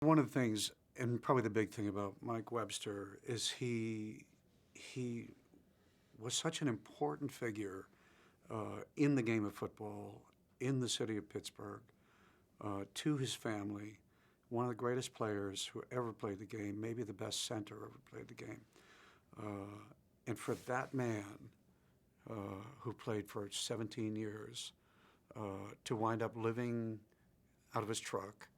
One of the things, and probably the big thing about Mike Webster, is he was such an important figure in the game of football, in the city of Pittsburgh, to his family, one of the greatest players who ever played the game, maybe the best center ever played the game. And for that man, who played for 17 years, to wind up living out of his truck,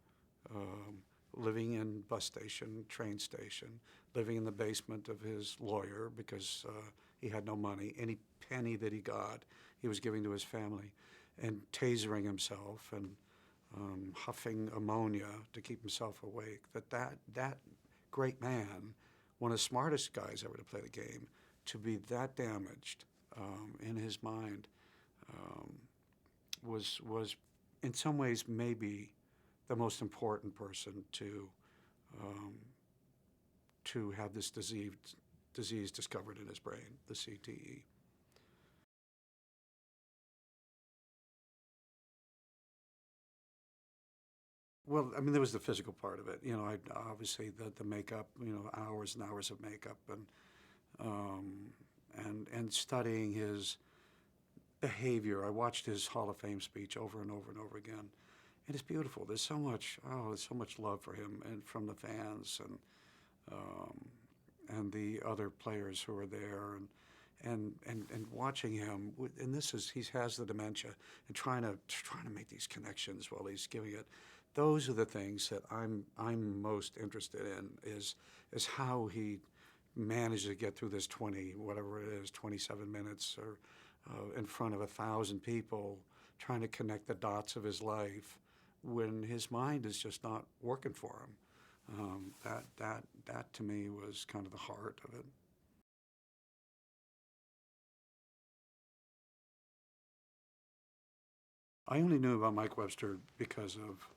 living in bus station, train station, living in the basement of his lawyer because he had no money. Any penny that he got, he was giving to his family, and tasering himself and huffing ammonia to keep himself awake. That great man, one of the smartest guys ever to play the game, to be that damaged in his mind was in some ways maybe the most important person to have this disease discovered in his brain, the CTE. Well, I mean, there was the physical part of it. You know, obviously the makeup, you know, hours and hours of makeup, and studying his behavior. I watched his Hall of Fame speech over and over and over again, and it's beautiful. There's so much love for him and from the fans and the other players who are there, and watching him. And he has the dementia, and trying to make these connections while he's giving it. Those are the things that I'm most interested in, is how he managed to get through this 27 minutes or in front of 1,000 people, trying to connect the dots of his life when his mind is just not working for him. That to me was kind of the heart of it. I only knew about Mike Webster because of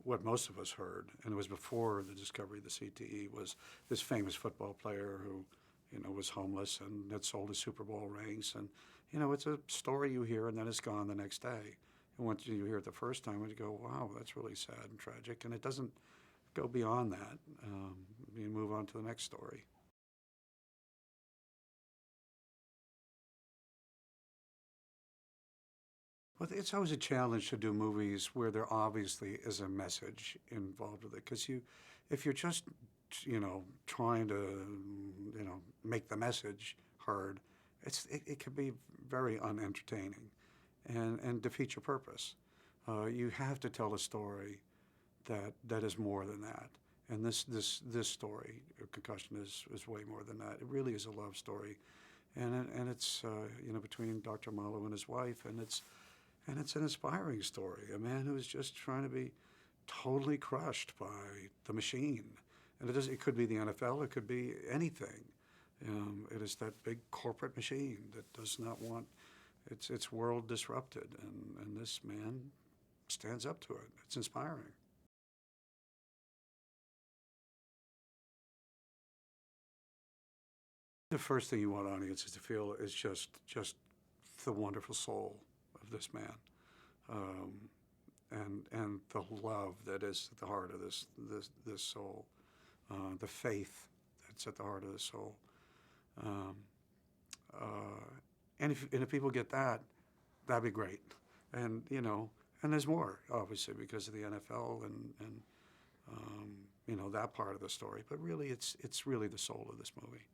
what most of us heard, and it was before the discovery of the CTE, was this famous football player who, you know, was homeless and had sold his Super Bowl rings. And, you know, it's a story you hear and then it's gone the next day. And once you hear it the first time, you go, wow, that's really sad and tragic. And it doesn't go beyond that. You move on to the next story. Well, it's always a challenge to do movies where there obviously is a message involved with it, because if you're just, you know, trying to, you know, make the message heard, it can be very unentertaining, and defeat your purpose. You have to tell a story that is more than that, and this story, Concussion, is way more than that. It really is a love story, and it's you know, between Dr. Omalu and his wife, and it's an inspiring story. A man who's just trying to be totally crushed by the machine. And it could be the NFL, it could be anything. It is that big corporate machine that does not want its world disrupted. And this man stands up to it. It's inspiring. The first thing you want audiences to feel is just the wonderful soul of this man, and the love that is at the heart of this soul, the faith that's at the heart of the soul, and if people get that, that'd be great. And you know, and there's more, obviously, because of the NFL and you know, that part of the story. But really, it's really the soul of this movie.